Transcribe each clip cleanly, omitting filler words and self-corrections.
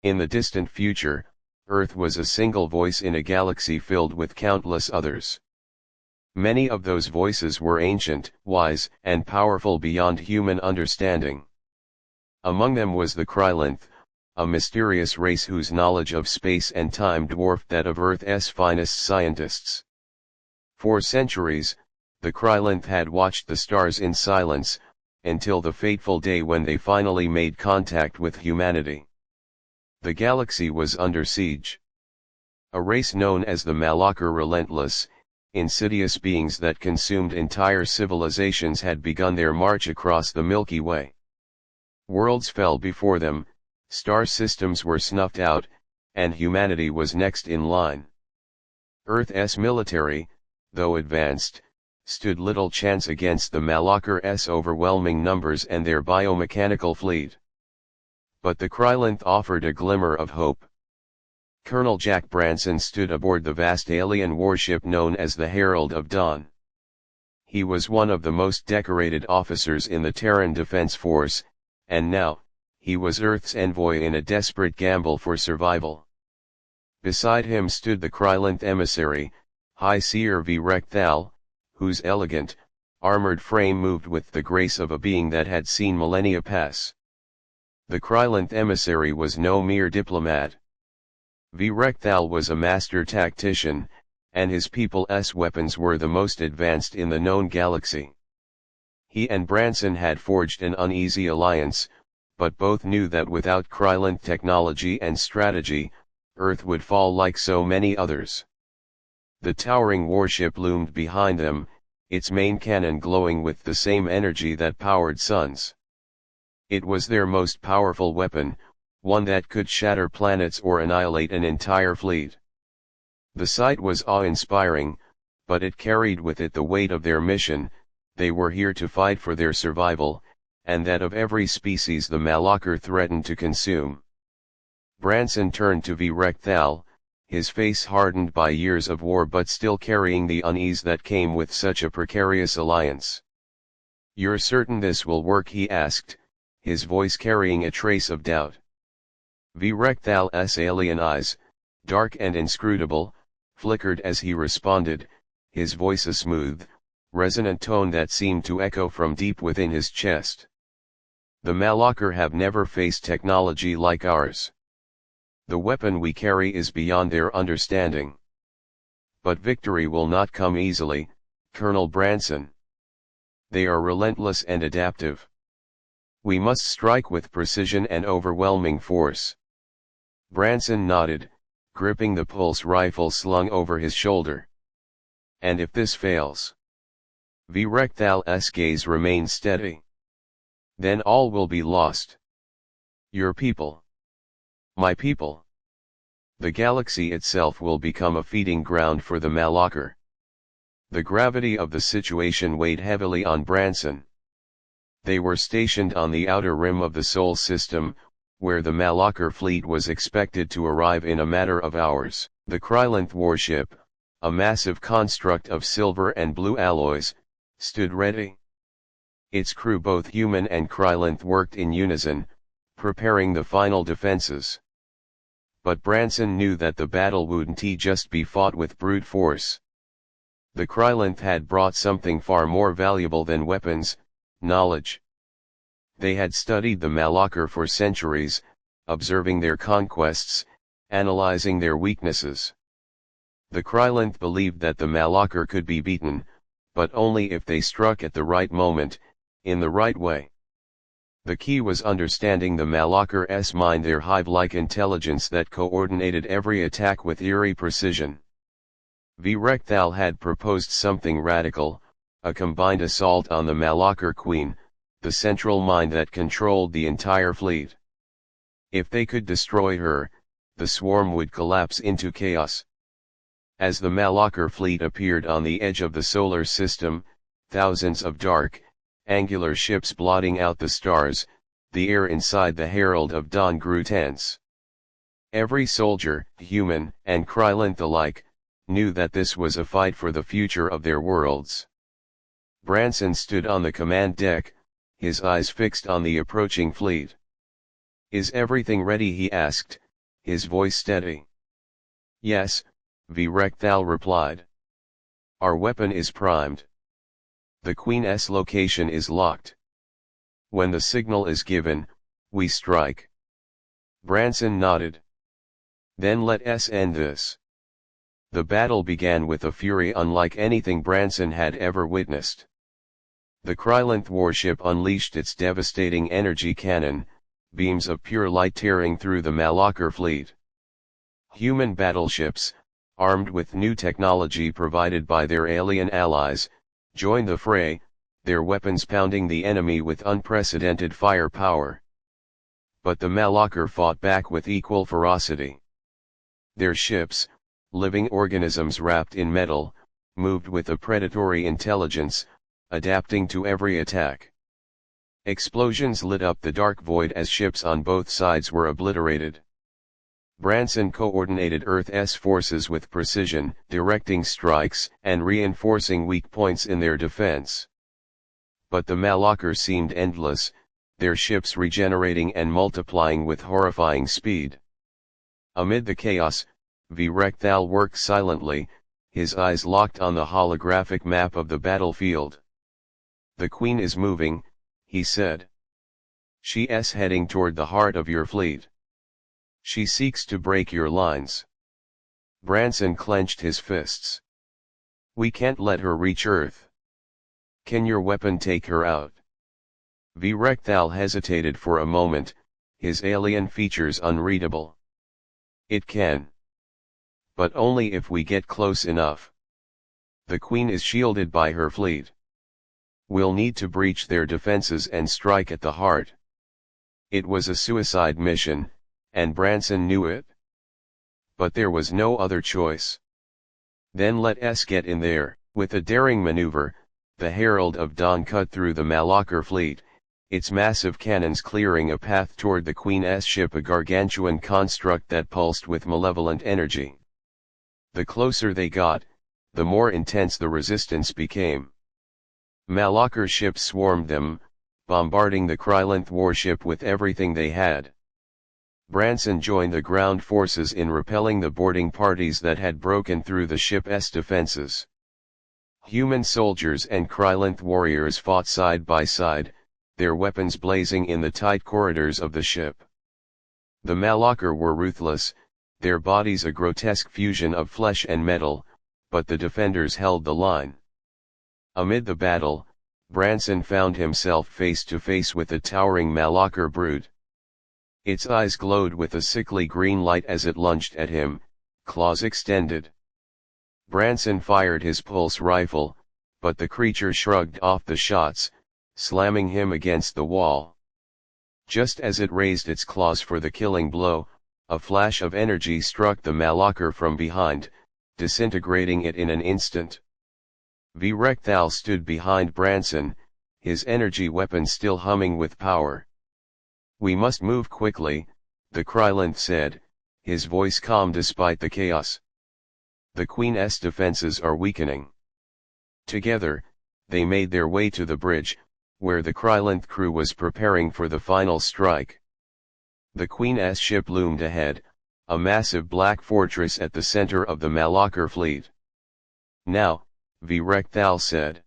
In the distant future, Earth was a single voice in a galaxy filled with countless others. Many of those voices were ancient, wise, and powerful beyond human understanding. Among them was the Krylanth, a mysterious race whose knowledge of space and time dwarfed that of Earth's finest scientists. For centuries, the Krylanth had watched the stars in silence, until the fateful day when they finally made contact with humanity. The galaxy was under siege. A race known as the Malakar relentless, insidious beings that consumed entire civilizations had begun their march across the Milky Way. Worlds fell before them, star systems were snuffed out, and humanity was next in line. Earth's military, though advanced, stood little chance against the Malakar's overwhelming numbers and their biomechanical fleet. But the Krylanth offered a glimmer of hope. Colonel Jack Branson stood aboard the vast alien warship known as the Herald of Dawn. He was one of the most decorated officers in the Terran Defense Force, and now, he was Earth's envoy in a desperate gamble for survival. Beside him stood the Krylanth Emissary, High Seer V. Rekthal, whose elegant, armored frame moved with the grace of a being that had seen millennia pass. The Krylanth Emissary was no mere diplomat. V. Rekthal was a master tactician, and his people's weapons were the most advanced in the known galaxy. He and Branson had forged an uneasy alliance, but both knew that without Krylanth technology and strategy, Earth would fall like so many others. The towering warship loomed behind them, its main cannon glowing with the same energy that powered suns. It was their most powerful weapon, one that could shatter planets or annihilate an entire fleet. The sight was awe-inspiring, but it carried with it the weight of their mission. They were here to fight for their survival, and that of every species the Malakar threatened to consume. Branson turned to V. Rekthal, his face hardened by years of war but still carrying the unease that came with such a precarious alliance. "You're certain this will work?" he asked, his voice carrying a trace of doubt. V. Rekthal's alien eyes, dark and inscrutable, flickered as he responded, his voice a smooth, resonant tone that seemed to echo from deep within his chest. "The Malakar have never faced technology like ours. The weapon we carry is beyond their understanding. But victory will not come easily, Colonel Branson. They are relentless and adaptive. We must strike with precision and overwhelming force." Branson nodded, gripping the pulse rifle slung over his shoulder. "And if this fails?" V. Rekthal's gaze remained steady. "Then all will be lost. Your people. My people. The galaxy itself will become a feeding ground for the Malakar." The gravity of the situation weighed heavily on Branson. They were stationed on the outer rim of the Sol system, where the Malakar fleet was expected to arrive in a matter of hours. The Krylanth warship, a massive construct of silver and blue alloys, stood ready. Its crew, both human and Krylanth, worked in unison, preparing the final defenses. But Branson knew that the battle wouldn't just be fought with brute force. The Krylanth had brought something far more valuable than weapons: knowledge. They had studied the Malakar for centuries, observing their conquests, analyzing their weaknesses. The Krylanth believed that the Malakar could be beaten, but only if they struck at the right moment, in the right way. The key was understanding the Malakar's mind, their hive-like intelligence that coordinated every attack with eerie precision. V. Rekthal had proposed something radical: a combined assault on the Malakar Queen, the central mind that controlled the entire fleet. If they could destroy her, the swarm would collapse into chaos. As the Malakar fleet appeared on the edge of the solar system, thousands of dark, angular ships blotting out the stars, the air inside the Herald of Dawn grew tense. Every soldier, human and Krylanth alike, knew that this was a fight for the future of their worlds. Branson stood on the command deck, his eyes fixed on the approaching fleet. "Is everything ready?" he asked, his voice steady. Yes, Virekthal replied. Our weapon is primed. The Queen's location is locked. When the signal is given, we strike. Branson nodded. Then let us end this. The battle began with a fury unlike anything Branson had ever witnessed. The Krylanth warship unleashed its devastating energy cannon, beams of pure light tearing through the Malakar fleet. Human battleships, armed with new technology provided by their alien allies, joined the fray, their weapons pounding the enemy with unprecedented firepower. But the Malakar fought back with equal ferocity. Their ships, living organisms wrapped in metal, moved with a predatory intelligence, adapting to every attack. Explosions lit up the dark void as ships on both sides were obliterated. Branson coordinated Earth's forces with precision, directing strikes and reinforcing weak points in their defense. But the Malakar seemed endless, their ships regenerating and multiplying with horrifying speed. Amid the chaos, Virekthal worked silently, his eyes locked on the holographic map of the battlefield. The Queen is moving, he said. She's heading toward the heart of your fleet. She seeks to break your lines. Branson clenched his fists. We can't let her reach Earth. Can your weapon take her out? Virekthal hesitated for a moment, his alien features unreadable. It can. But only if we get close enough. The Queen is shielded by her fleet. We'll need to breach their defenses and strike at the heart. It was a suicide mission, and Branson knew it. But there was no other choice. Then let us get in there. With a daring maneuver, the Herald of Dawn cut through the Malakar fleet, its massive cannons clearing a path toward the Queen's ship, a gargantuan construct that pulsed with malevolent energy. The closer they got, the more intense the resistance became. Malakar ships swarmed them, bombarding the Krylanth warship with everything they had. Branson joined the ground forces in repelling the boarding parties that had broken through the ship's defenses. Human soldiers and Krylanth warriors fought side by side, their weapons blazing in the tight corridors of the ship. The Malakar were ruthless, their bodies a grotesque fusion of flesh and metal, but the defenders held the line. Amid the battle, Branson found himself face to face with a towering Malakar brute. Its eyes glowed with a sickly green light as it lunged at him, claws extended. Branson fired his pulse rifle, but the creature shrugged off the shots, slamming him against the wall. Just as it raised its claws for the killing blow, a flash of energy struck the Malakar from behind, disintegrating it in an instant. Virekthal stood behind Branson, his energy weapon still humming with power. We must move quickly, the Krylanth said, his voice calm despite the chaos. The Queen's defenses are weakening. Together, they made their way to the bridge, where the Krylanth crew was preparing for the final strike. The Queen's ship loomed ahead, a massive black fortress at the center of the Malakar fleet. Now, Virekthal said.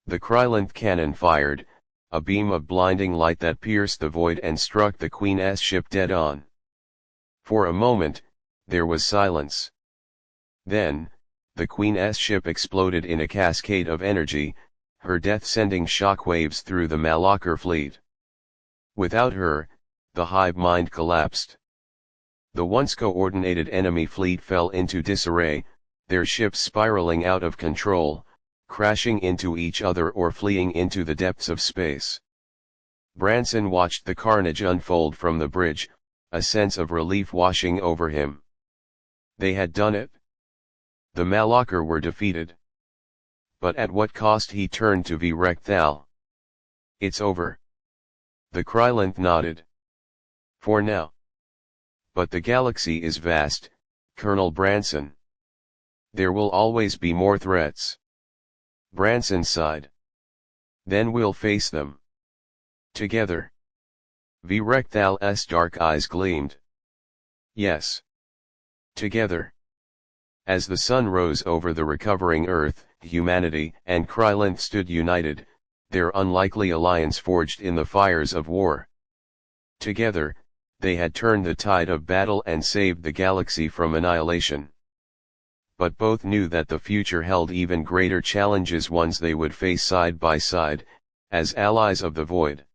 The Krylanth cannon fired, a beam of blinding light that pierced the void and struck the Queen's ship dead on. For a moment, there was silence. Then, the Queen's ship exploded in a cascade of energy, her death sending shockwaves through the Malakar fleet. Without her, the hive mind collapsed. The once coordinated enemy fleet fell into disarray, their ships spiraling out of control, crashing into each other or fleeing into the depths of space. Branson watched the carnage unfold from the bridge, a sense of relief washing over him. They had done it. The Malakar were defeated. But at what cost? He turned to Virekthal. It's over. The Krylanth nodded. For now. But the galaxy is vast, Colonel Branson. There will always be more threats. Branson sighed. Then we'll face them. Together. Virekthal's dark eyes gleamed. Yes. Together. As the sun rose over the recovering Earth, humanity and Krylanth stood united, their unlikely alliance forged in the fires of war. Together, they had turned the tide of battle and saved the galaxy from annihilation. But both knew that the future held even greater challenges, ones they would face side by side, as allies of the void.